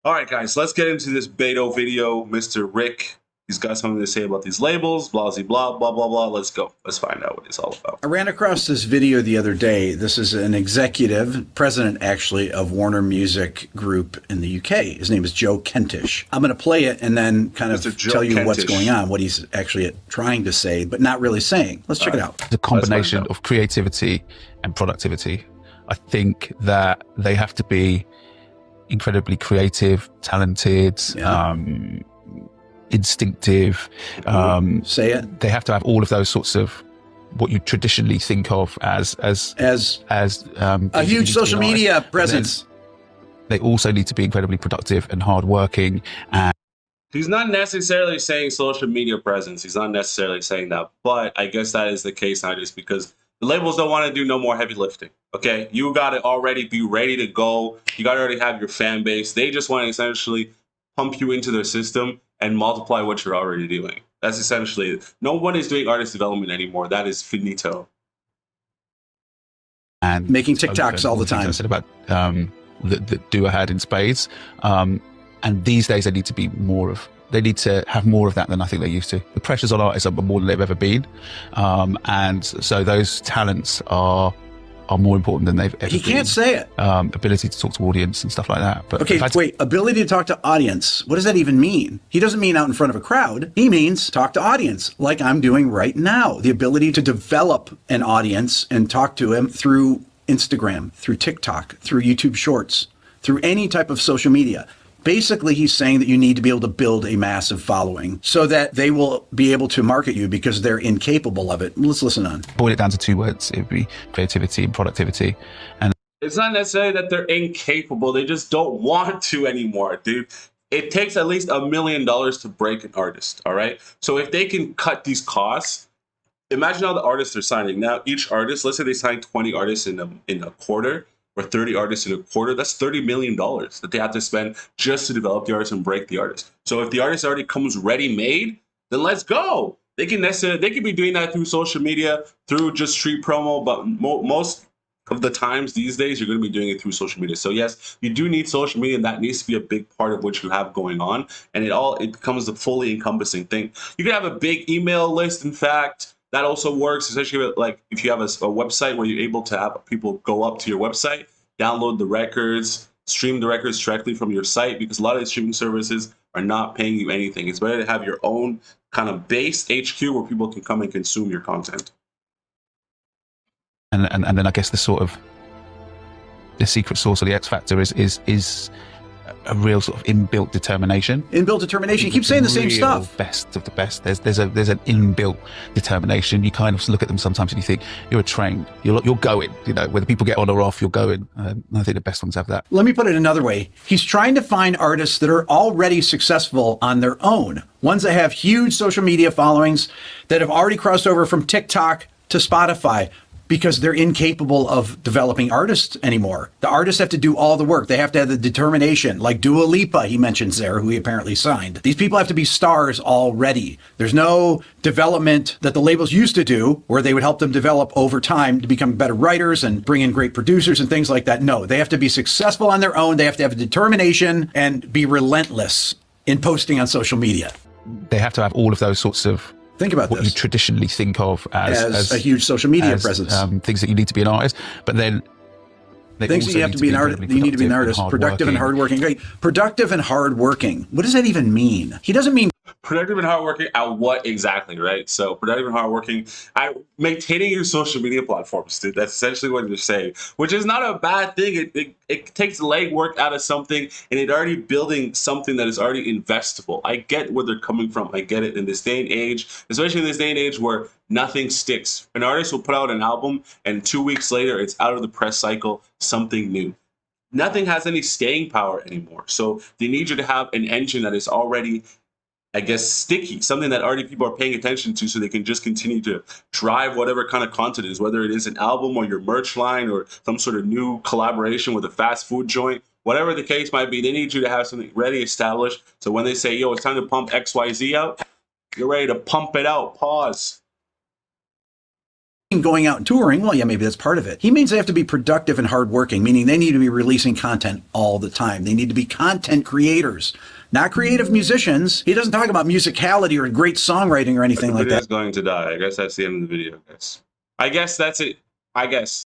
All right, guys, let's get into this Beto video. Mr. Rick, he's got something to say about these labels, blah, blah, blah, blah, blah. Let's go. Let's find out what it's all about. I ran across this video the other day. This is an executive, president actually, of Warner Music Group in the UK. His name is Joe Kentish. I'm going to play it and then kind of tell you what's going on, what he's actually trying to say, but not really saying. Let's check it out. The combination of creativity and productivity. I think that they have to be incredibly creative, talented, instinctive. Say it. They have to have all of those sorts of what you traditionally think of as a huge social media presence. They also need to be incredibly productive and hardworking. And he's not necessarily saying social media presence. He's not necessarily saying that, but I guess that is the case nowadays because the labels don't want to do no more heavy lifting. Okay, you got to already be ready to go. You got to already have your fan base. They just want to essentially pump you into their system and multiply what you're already doing. That's essentially it. No one is doing artist development anymore. That is finito. And making TikToks all the time. I said about that Dua had in spades. And these days they need to be more of. They need to have more of that than I think they used to. The pressures on artists are more than they've ever been. And so those talents are more important than they've ever been. He can't say it. Ability to talk to audience and stuff like that. But okay, wait, ability to talk to audience. What does that even mean? He doesn't mean out in front of a crowd. He means talk to audience like I'm doing right now. The ability to develop an audience and talk to him through Instagram, through TikTok, through YouTube Shorts, through any type of social media. Basically, he's saying that you need to be able to build a massive following so that they will be able to market you because they're incapable of it. Let's listen on. Boil it down to two words. It would be creativity and productivity. And it's not necessarily that they're incapable. They just don't want to anymore, dude. It takes at least $1 million to break an artist, all right? So if they can cut these costs, imagine how the artists are signing. Now, each artist, let's say they sign 20 artists in a quarter, or 30 artists in a quarter, that's $30 million that they have to spend just to develop the artist and break the artist. So if the artist already comes ready-made, then let's go. They can be doing that through social media, through just street promo, but most of the times these days, you're going to be doing it through social media. So yes, you do need social media, and that needs to be a big part of what you have going on. And it becomes a fully encompassing thing. You can have a big email list, in fact. That also works, especially like if you have a website where you're able to have people go up to your website, download the records, stream the records directly from your site, because a lot of the streaming services are not paying you anything. It's better to have your own kind of base HQ where people can come and consume your content. And then I guess the secret sauce or the X factor is a real sort of inbuilt determination. Inbuilt determination. You keep saying the same stuff. Best of the best. There's an inbuilt determination. You kind of look at them sometimes and you think you're trained. You're going. You know, whether people get on or off, you're going. I think the best ones have that. Let me put it another way. He's trying to find artists that are already successful on their own. Ones that have huge social media followings, that have already crossed over from TikTok to Spotify, because they're incapable of developing artists anymore. The artists have to do all the work. They have to have the determination, like Dua Lipa, he mentions there, who he apparently signed. These people have to be stars already. There's no development that the labels used to do, where they would help them develop over time to become better writers and bring in great producers and things like that. No, they have to be successful on their own. They have to have a determination and be relentless in posting on social media. They have to have all of those sorts of think about what you traditionally think of as a huge social media presence. Things that you need to be an artist, but then things that you have to be an artist. You need to be an artist, productive and hardworking. Great, productive and hardworking. What does that even mean? He doesn't mean productive and hardworking at what exactly, right? So productive and hardworking at maintaining your social media platforms, dude. That's essentially what you're saying, which is not a bad thing. It takes legwork out of something, and it already building something that is already investable. I get where they're coming from. I get it in this day and age, especially in this day and age where nothing sticks. An artist will put out an album, and 2 weeks later, it's out of the press cycle, something new. Nothing has any staying power anymore. So they need you to have an engine that is already, I guess, sticky, something that already people are paying attention to, so they can just continue to drive whatever kind of content it is, whether it is an album or your merch line or some sort of new collaboration with a fast food joint, whatever the case might be. They need you to have something ready established. So when they say, yo, it's time to pump XYZ out, you're ready to pump it out. Pause. going out and touring, well, yeah, maybe that's part of it. He means they have to be productive and hardworking, meaning they need to be releasing content all the time. They need to be content creators, not creative musicians. He doesn't talk about musicality or great songwriting or anything like that. Going to die. I guess that's the end of the video, guys. I guess that's it. I guess.